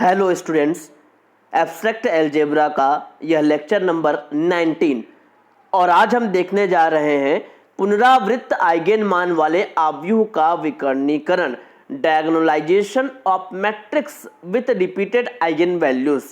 Hello students, abstract algebra का यह lecture number 19 और आज हम देखने जा रहे हैं पुनरावृत्त आइगेन मान वाले आव्यूह का विकर्णीकरण, diagonalization of matrix with repeated eigenvalues.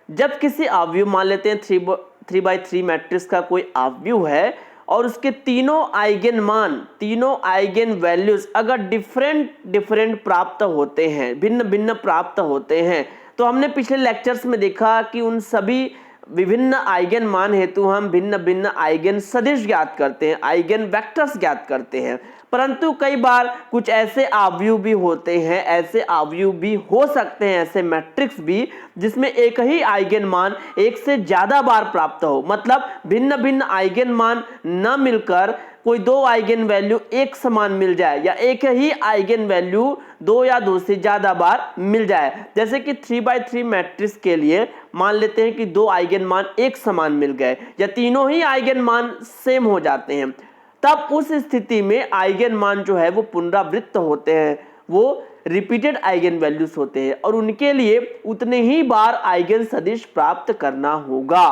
जब किसी आव्यूह मान लेते हैं 3x3 मैट्रिक्स का कोई आव्यूह है और उसके तीनों आइगेन मान, तीनों आइगेन वैल्यूज अगर डिफरेंट प्राप्त होते हैं, भिन्न भिन्न प्राप्त होते हैं, तो हमने पिछले लेक्चर्स में देखा कि उन सभी विभिन्न आइगेन मान हेतु हम भिन्न भिन्न आइगेन सदिश ज्ञात करते हैं, आइगेन वेक्टर्स ज्ञात करते हैं। परंतु कई बार कुछ ऐसे आव्यूह भी होते हैं, ऐसे आव्यूह भी हो सकते हैं, ऐसे मैट्रिक्स भी जिसमें एक ही आइगेन मान एक से ज्यादा बार प्राप्त हो, मतलब भिन्न भिन्न आइगेन मान न मिलकर कोई दो आइगेन वैल्यू एक समान मिल जाए या एक ही आइगेन वैल्यू दो या दो से ज्यादा बार मिल जाए। जैसे कि 3x3 मैट्रिक्स के लिए मान लेते हैं कि दो आइगेन मान एक समान मिल गए या तीनों ही आइगेन मान सेम हो जाते हैं, तब उस स्थिति में आइगेन मान जो है वो पुनरावृत्त होते हैं, वो रिपीटेड आइगेन वैल्यूज होते हैं और उनके लिए उतने ही बार आइगेन सदिश प्राप्त करना होगा।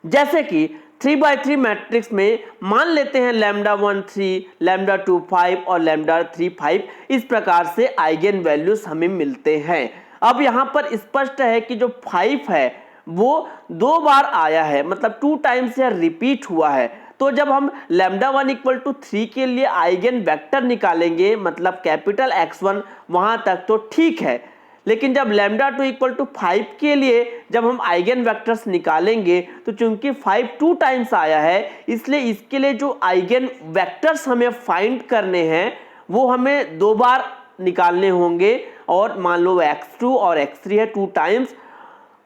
जैसे कि 3x3 मैट्रिक्स में मान लेते हैं λ1 3, λ2 5 और λ3 5, इस प्रकार से आइगेन वैल्यूज हमें मिलते हैं। अब यहाँ पर स्पष्ट है कि जो 5 है वो दो बार आया है, मतलब 2 टाइम्स यह रिपीट हुआ है। तो जब हम λ1 = 3 के लिए आइगेन वेक्टर निकालेंगे, मतलब कैपिटल X1, वहां तक तो ठीक है, लेकिन जब λ2 = 5 के लिए जब हम आइगेन वेक्टर्स निकालेंगे तो चूंकि 5 2 टाइम्स आया है, इसलिए इसके लिए जो आइगेन वेक्टर्स हमें फाइंड करने हैं वो हमें दो बार निकालने होंगे। और मान लो x2 और x3 है 2 टाइम्स,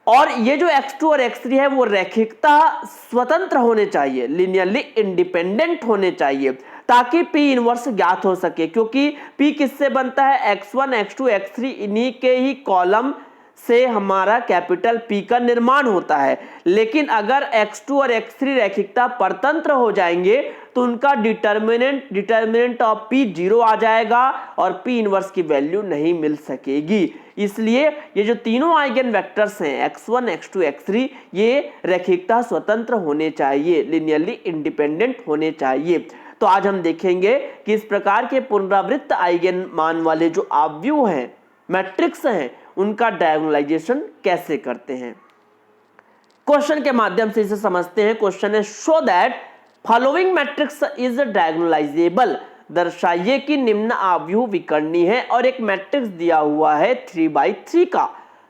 और ये जो x2 और x3 है वो रैखिकता स्वतंत्र होने चाहिए, लीनियरली इंडिपेंडेंट होने चाहिए, ताकि P इनवर्स ज्ञात हो सके। क्योंकि P किससे बनता है? x1 x2 x3, इन्हीं के ही कॉलम से हमारा कैपिटल P का निर्माण होता है। लेकिन अगर x2 और x3 रैखिकता परतंत्र हो जाएंगे तो उनका डिटर्मिनेंट ऑफ P 0 आ जाएगा और P इनवर्स की वैल्यू नहीं मिल सकेगी। इसलिए ये जो तीनों आइगेन वेक्टर्स हैं x1 x2 x3, ये रैखिकता स्वतंत्र होने चाहिए, लीनियरली इंडिपेंडेंट होने चाहिए। तो आज हम देखेंगे कि इस प्रकार के पुनरावृत्त आइगेन मान वाले जो आव्यूह हैं, मैट्रिक्स हैं, उनका डायगोनलाइजेशन कैसे करते हैं। क्वेश्चन के माध्यम से इसे समझते हैं। क्वेश्चन है show that following matrix is diagonalizable. दर्शाइए कि निम्न आव्यूह विकर्णी है और एक मैट्रिक्स दिया हुआ है 3x3 का।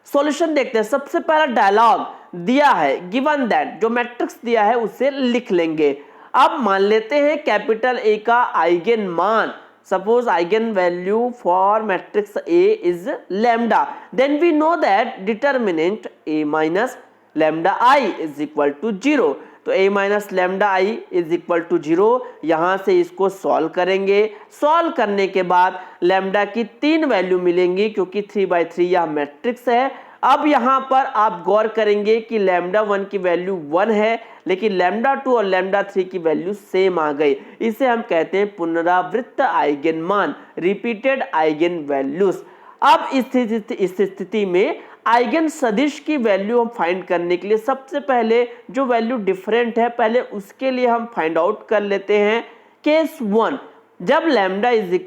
सॉल्यूशन देखते हैं। सबसे पहला डायलॉग दिया है, गिवन दैट, जो मैट्रिक्स दिया है उसे लिख लेंगे। अब मान लेते हैं कैपिटल A का आइगेन मान, suppose eigenvalue for matrix A is lambda, then we know that determinant A minus lambda I is equal to 0। तो A minus lambda I is equal to 0, यहाँ से इसको सॉल्व करेंगे। सॉल्व करने के बाद लैम्डा की 3 वैल्यू मिलेंगी, क्योंकि 3x3 यह मैट्रिक्स है। अब यहाँ पर आप गौर करेंगे कि λ1 की वैल्यू 1 है, लेकिन λ2 और λ3 की वैल्यू सेम आ गई। इसे हम कहते हैं पुनरावृत्त आइगेन मान, रिपीटेड आइगेन वैल्यूज। अब इस स्थिति में आइगेन सदिश की वैल्यू हम फाइंड करने के लिए सबसे पहले जो वैल्यू डिफरेंट है, पहले उसके लिए हम फाइंड आउट कर लेते हैं। केस 1, जब λ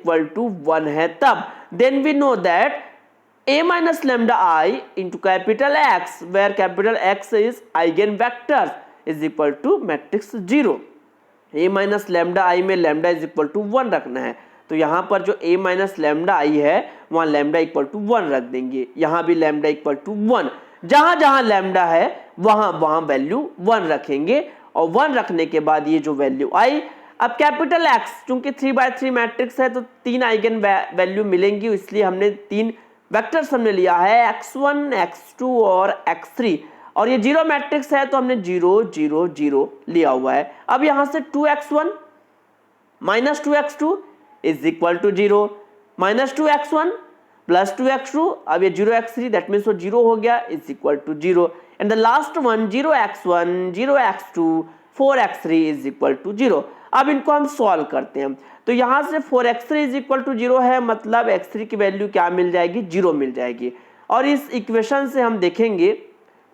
= 1 है तब then we know that A minus lambda I into capital X, where capital X is eigenvectors, is equal to matrix 0। A minus lambda I में lambda is equal to 1 रखना है, तो यहाँ पर जो A minus lambda I है वहाँ lambda equal to 1 रख देंगे। यहाँ भी lambda equal to 1, जहाँ जहाँ lambda है वहाँ वैल्यू 1 रखेंगे, और 1 रखने के बाद ये जो वैल्यू आई, अब कैपिटल X, चूंकि 3x3 मैट्रिक्स है तो 3 आइगेन वैल्यू मिलेंगी, इसलिए हमने 3 वेक्टर्स हमने लिया है x1 x2 और x3, और ये 0 मैट्रिक्स है तो हमने 0 0 0 लिया हुआ है। अब यहां से 2x1 minus 2x2 is equal to 0, minus 2x1 plus 2x2, अब ये 0x3 दैट मीन्स वो 0 हो गया, is equal to 0, and the last one 0x1 0x2 4x3 is equal to 0। अब इनको हम सॉल्व करते हैं। तो यहां से 4x3 is equal to 0 है, मतलब x3 की वैल्यू क्या मिल जाएगी? 0 मिल जाएगी। और इस इक्वेशन से हम देखेंगे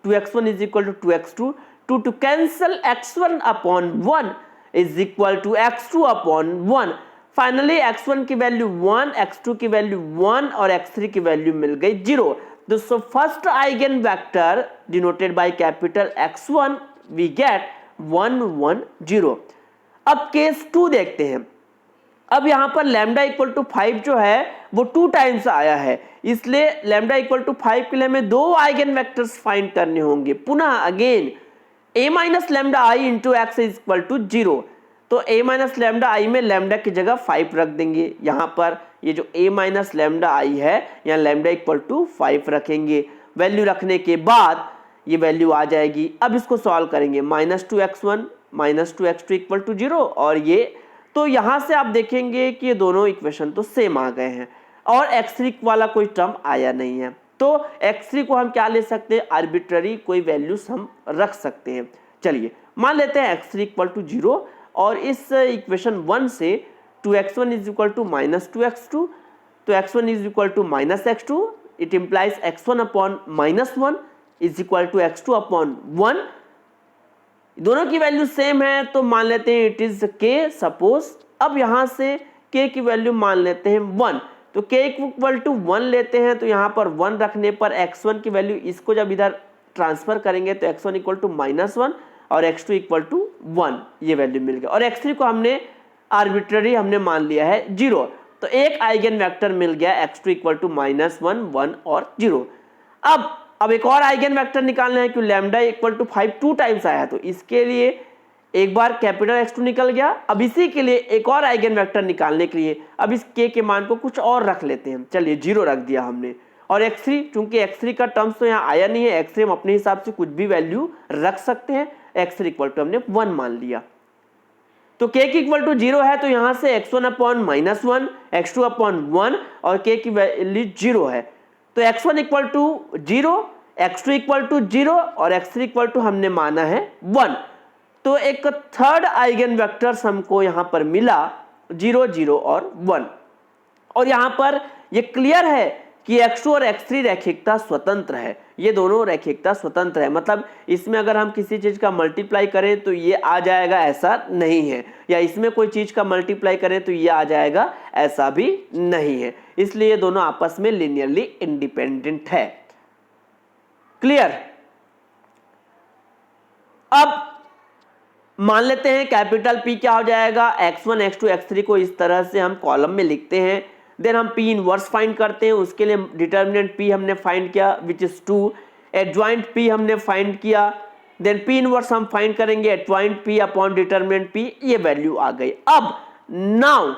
2x1 is equal to 2x2, to cancel x1 upon 1 is equal to x2 upon 1। Finally x1 की वैल्यू 1, x2 की वैल्यू 1 और x3 की वैल्यू मिल गई 0। तो first eigen vector denoted by capital X1 we get 1 1 0। अब केस 2 देखते हैं। अब यहां पर लैम्डा इक्वल टू 5 जो है वो 2 टाइम्स आया है, इसलिए लैम्डा इक्वल टू 5 के लिए हमें 2 आइगन वेक्टर्स फाइंड करने होंगे। पुनः again a minus lambda I into x is equal to 0। तो a माइनस लैम्डा आई में लैम्डा की जगह 5 रख देंगे। यहां पर ये जो a माइनस लैम्डा आई है यहाँ लैम्डा इक्वल टू 5 रखेंगे। वैल्यू रखने के बाद ये वैल्यू आ जाएगी। अब इसको सॉल्व करेंगे, -2x1 -2x2 इक्वल टू 0 और ये, तो यहां से आप देखेंगे कि ये दोनों इक्वेशन तो सेम आ गए हैं और x3 वाला कोई टर्म आया नहीं है। तो x3 को हम क्या ले सकते हैं, आर्बिट्ररी कोई वैल्यूज हम रख सकते हैं। चलिए मान लेते हैं x3 इक्वल टू 0 और इस इक्वेशन 1 से 2x1 is equal to -2x2, तो x1 is equal to -x2, it implies x1 upon -1 is equal to x2 upon 1। दोनों की वैल्यू सेम है तो मान लेते हैं इट इज k सपोज। अब यहां से k की वैल्यू मान लेते हैं 1, तो k इक्वल टू 1 लेते हैं, तो यहां पर 1 रखने पर x1 की वैल्यू, इसको जब इधर ट्रांसफर करेंगे तो x1 इक्वल टू -1 और x2 इक्वल टू 1 ये वैल्यू मिल गया। और x3 को हमने आर्बिट्ररी हमने मान लिया है 0, तो एक आइगन वेक्टर मिल गया x2 इक्वल टू -1 1 और 0। अब एक और आइगन वेक्टर निकालना है, क्योंकि लैम्डा इक्वल टू 5 2 टाइम्स आया, तो इसके लिए एक बार कैपिटल X2 निकल गया। अब इसी के लिए एक और आइगन वेक्टर निकालने के लिए अब इस k के मान को कुछ और रख लेते हैं। चलिए 0 रख दिया हमने। और x3, चूंकि x3 का टर्म्स तो यहाँ आया नहीं है, x3 हम अपने हिसाब से कुछ भी वैल्यू रख सकते हैं। x3 इक्वल टू हमने 1 मान लिया, तो k की इक्वल टू 0 है, तो यहां से x1 अपॉन -1, x2 अपॉन 1 और k की वैल्यू 0 है, तो x1 equal to 0, x2 equal to 0 और x3 इक्वल टू हमने माना है 1। तो एक थर्ड आइगन वेक्टर्स हमको यहां पर मिला 0 0 और 1। और यहां पर ये क्लियर है कि x2 और x3 रैखिकता स्वतंत्र है, ये दोनों रैखिकता स्वतंत्र है। मतलब इसमें अगर हम किसी चीज का मल्टीप्लाई करें तो ये आ जाएगा, ऐसा नहीं है, या इसमें कोई चीज का मल्टीप्लाई करें तो ये आ जाएगा, ऐसा भी नहीं है। इसलिए दोनों आपस में लिनियरली इंडिपेंडेंट है। क्लियर। अब मान लेते हैं कैपिटल P क्या हो जाएगा, x1 x2 x3 को इस तरह से हम कॉलम में लिखते हैं। देन हम P इनवर्स फाइंड करते हैं, उसके लिए डिटर्मिनेंट P हमने फाइंड किया विच इज 2, एडजॉइंट P हमने फाइंड किया, देन P इनवर्स हम फाइंड करेंगे adjoint P upon determinant P, ये वैल्यू आ गई। अब नाउ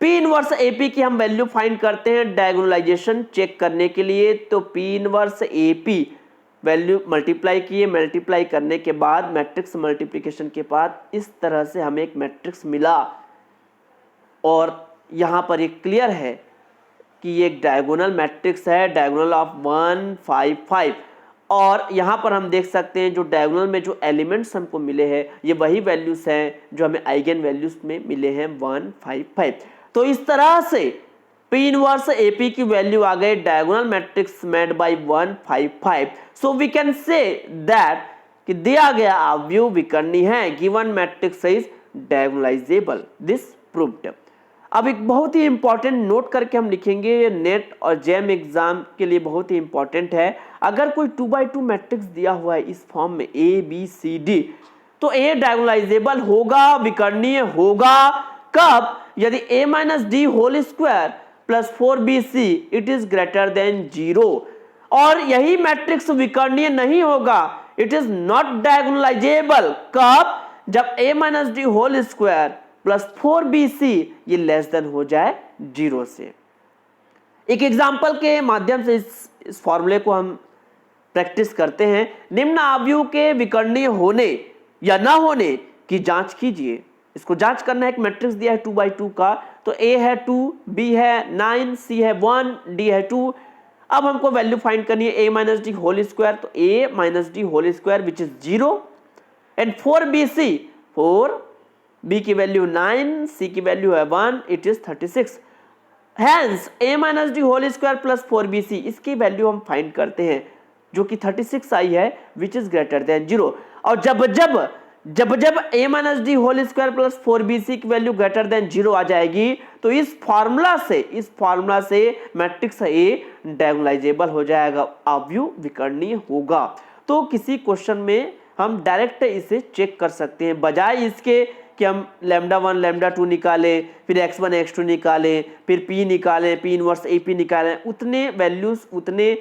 P इनवर्स AP की हम वैल्यू फाइंड करते हैं डायगोनलाइजेशन चेक करने के लिए। तो P inverse AP value multiply किए, मल्टीप्लाई करने के बाद मैट्रिक्स मल्टीप्लिकेशन के बाद इस तरह से हमें एक मैट्रिक्स मिला। और यहाँ पर ये क्लियर है कि ये एक डायगोनल मैट्रिक्स है, डायगोनल ऑफ 1 5 5। और यहाँ पर हम देख सकते हैं जो डायगोनल में जो एलिमेंट्स हमको मिले हैं ये वही वैल्यूज हैं जो हमें आइगन वैल्यूज में मिले हैं 1 5 5। तो इस तरह से P इनवर्स AP की वैल्यू आ गई diagonal matrix made by 1 5 5। So we can say that कि दिया गया अवयव विकर्णी है, given matrix is diagonalisable, this proved. अब एक बहुत ही इंपॉर्टेंट नोट करके हम लिखेंगे, ये नेट और जेम एग्जाम के लिए बहुत ही इंपॉर्टेंट है। अगर कोई 2x2 मैट्रिक्स दिया हुआ है इस फॉर्म में A B C D, तो A डायगोनलाइजेबल होगा, विकर्णीय होगा कब, यदि A minus d whole square plus 4BC it is greater than 0। और यही मैट्रिक्स विकर्णीय नहीं होगा, इट इज नॉट डायगोनलाइजेबल कब, जब A minus d whole square plus 4BC ये लेस देन हो जाए 0 से। एक एग्जाम्पल के माध्यम से इस फॉर्मूले को हम प्रैक्टिस करते हैं। निम्न अवयव के विकर्णीय होने या ना होने की जांच कीजिए। इसको जांच करना है, एक मैट्रिक्स दिया है 2x2 का, तो A है 2, B है 9, C है 1, D है 2। अब हमको वैल्यू फाइंड करनी है A minus d whole square, तो A minus d whole square which is 0 and 4BC, 4 B की वैल्यू 9, C की वैल्यू है 1, it is 36। Hence a minus d whole square plus 4bc, इसकी वैल्यू हम find करते हैं जो कि 36 आई है, विच इज ग्रेटर देन 0। और जब जब a minus d whole square plus 4bc की वैल्यू ग्रेटर देन 0 आ जाएगी तो इस फॉर्मूला से मैट्रिक्स A डायगोनलाइजेबल हो जाएगा, अवयव विकर्णीय होगा। तो किसी क्वेश्चन में हम डायरेक्ट इसे चेक कर सकते हैं, बजाय इसके कि हम λ1 λ2 निकालें, फिर x1 x2 निकालें, फिर p निकालें, p इनवर्स AP निकालें। उतने वैल्यूज, उतने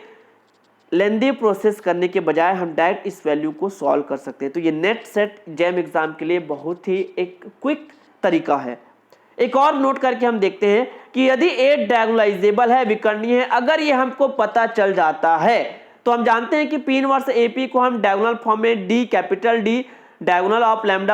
लेंदी प्रोसेस करने के बजाय हम डायरेक्ट इस वैल्यू को सॉल्व कर सकते हैं। तो ये नेट सेट जैम एग्जाम के लिए बहुत ही एक क्विक तरीका है। एक और नोट करके हम देखते हैं कि यदि A डायगोनलाइजेबल है, विकर्णीय है, अगर ये हमको पता चल जाता है तो हम जानते हैं कि P इनवर्स AP को हम डायगोनल फॉर्म में D, capital D, diagonal of λ1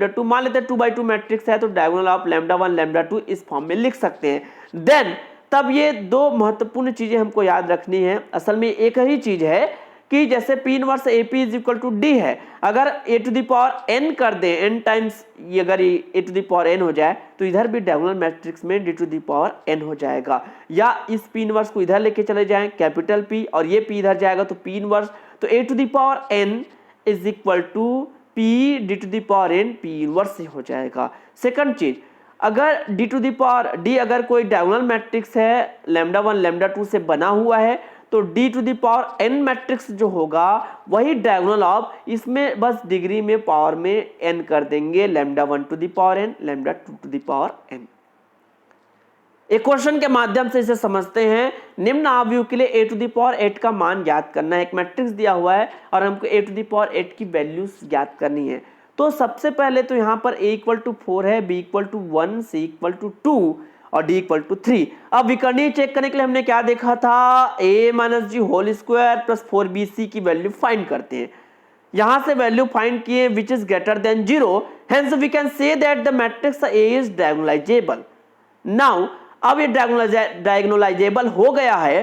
λ2, मान लेते हैं 2x2 मैट्रिक्स है तो डायगोनल ऑफ λ1 λ2 इस फॉर्म में लिख सकते हैं। देन तब ये दो महत्वपूर्ण चीजें हमको याद रखनी है। असल में एक ही चीज है कि जैसे P inverse AP is equal to D है, अगर a to the power n कर दें, n टाइम्स ये अगर a to the power n हो जाए तो इधर भी डायगोनल मैट्रिक्स में d to the power n हो जाएगा। या इस P इनवर्स को इधर लेके चले जाएं कैपिटल P, और ये P इधर जाएगा तो P इनवर्स, तो a to the power n is equal to P d to the power n P inverse से हो जाएगा। सेकंड चीज, अगर d to the power d अगर कोई डायगोनल मैट्रिक्स है λ1 λ2 से बना हुआ है तो d to the power n matrix जो होगा वही डायगोनल ऑफ, इसमें बस डिग्री में पावर में n कर देंगे, λ1 to the power n, λ2 to the power n। एक क्वेश्चन के माध्यम से इसे समझते हैं। निम्न अवयव के लिए a टू द पावर 8 का मान ज्ञात करना है। एक मैट्रिक्स दिया हुआ है और हमको a टू द पावर 8 की वैल्यूज ज्ञात करनी है। तो सबसे पहले तो यहाँ पर a इक्वल टू 4 है, b equal to 1, c equal to 2 और d इक्वल टू 3। अब विकर्णीय चेक करने के लिए हमने क्या देखा था, a minus g whole square plus 4bc की वैल्यू फाइंड करते हैं। यहां से वैल्यू फाइंड किए which is greater than 0, hence we can say that the matrix A is diagonalisable. Now अब ये डायगोनलाइजेबल हो गया है।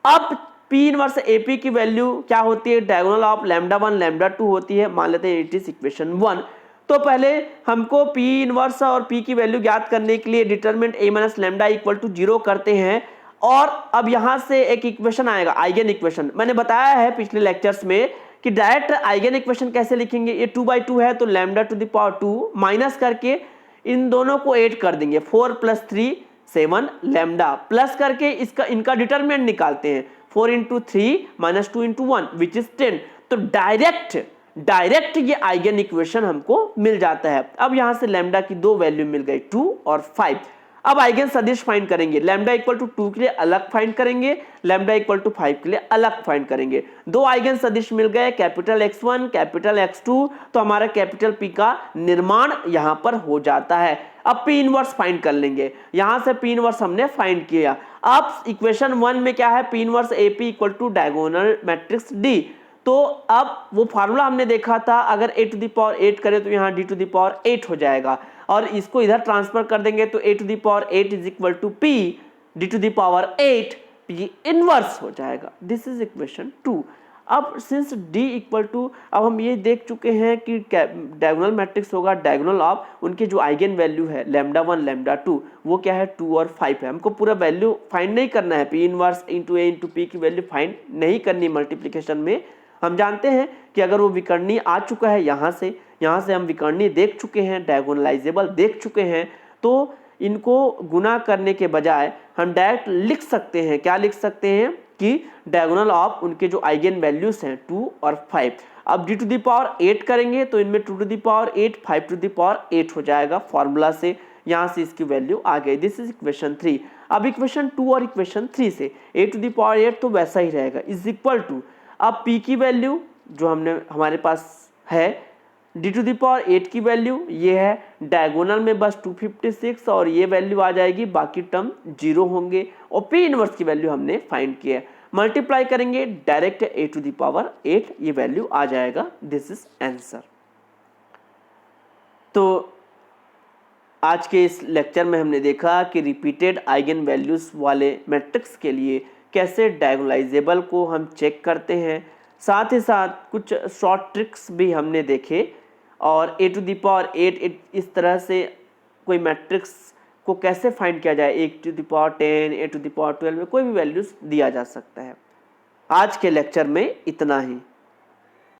अब P इनवर्स AP की वैल्यू क्या होती है, डायगोनल ऑफ λ1 λ2 होती है, मान लेते हैं इट इज इक्वेशन 1। तो पहले हमको P इनवर्स और P की वैल्यू ज्ञात करने के लिए determinant A minus lambda equal to 0 करते हैं। और अब यहां से एक इक्वेशन आएगा, आइगन इक्वेशन। मैंने बताया है पिछले लेक्चर्स में कि डायरेक्ट आइगन इक्वेशन कैसे लिखेंगे, ये 2/2 है तो lambda two the power 2 minus करके इन दोनों को ऐड कर देंगे, 4 + 3 7 लैम्डा, प्लस करके इसका इनका डिटरमिनेंट निकालते हैं, 4 × 3 - 2 × 1 विच इज 10। तो डायरेक्ट ये आइगन इक्वेशन हमको मिल जाता है। अब यहां से लैम्डा की दो वैल्यू मिल गई, 2 और 5। अब आइगन सदिश फाइंड करेंगे, लैम्डा इक्वल टू 2 के लिए अलग फाइंड करेंगे, लैम्डा इक्वल टू 5 के लिए अलग फाइंड करेंगे। दो आइगन सदिश मिल गए, कैपिटल X1 कैपिटल X2, तो हमारा कैपिटल P का निर्माण यहां पर हो जाता है। अब P इनवर्स फाइंड कर लेंगे, यहां से P इनवर्स हमने फाइंड किया। अब इक्वेशन 1 में क्या है, P inverse AP equal to diagonal matrix D। तो अब वो फार्मूला हमने देखा था, अगर a टू द पावर 8 करें तो यहाँ d टू द पावर 8 हो जाएगा, और इसको इधर ट्रांसफर कर देंगे तो a to the power 8 is equal to p d to the power 8 p inverse हो जाएगा। This is equation 2। अब सिंस d इक्वल टू, अब हम ये देख चुके हैं कि डायगोनल मैट्रिक्स होगा डायगोनल ऑफ उनके जो आइगन वैल्यू है λ1 λ2 वो क्या है 2 और 5 है। हमको पूरा वैल्यू फाइंड नहीं करना है, p inverse into a into p की वैल्यू फाइंड नहीं करनी मल्टीप्लीकेशन में। हम जानते हैं कि अगर वो विकर्णीय आ चुका है, यहाँ से हम विकर्णीय देख चुके हैं, डायगोनलाइजेबल देख चुके हैं, तो इनको गुना करने के बजाय हम डायरेक्ट लिख सकते हैं, क्या लिख सकते हैं कि डायगोनल ऑफ उनके जो आइगन वैल्यूज हैं 2 और 5। अब d टू द पावर 8 करेंगे तो इनमें 2 to the power 8 5 to the power 8 हो जाएगा फॉर्मूला से, यहाँ से इसकी वैल्यू आ गई। This is equation 3। अब इक्वेशन 2 और इक्वेशन 3 से a टू द पावर 8 तो वैसा ही रहेगा, इज इक्वल टू, अब p की वैल्यू जो हमारे पास है, d टू द पावर 8 की वैल्यू ये है, डायगोनल में बस 256 और ये वैल्यू आ जाएगी, बाकी टर्म 0 होंगे, और p इनवर्स की वैल्यू हमने फाइंड किया है। मल्टीप्लाई करेंगे direct a to the power 8 ये वैल्यू आ जाएगा। This is answer. तो आज के इस लेक्चर में हमने देखा कि रिपीटेड आइगन वैल्यूज वाले मैट्रिक्स के लिए कैसे डायगोनलाइजेबल को हम चेक करते हैं, साथ ही साथ कुछ शॉर्ट ट्रिक्स भी हमने देखे, और a टू द पावर 8 इस तरह से कोई मैट्रिक्स को कैसे फाइंड किया जाए, a to the power 10, a to the power 12 में कोई भी वैल्यूज दिया जा सकता है। आज के लेक्चर में इतना ही।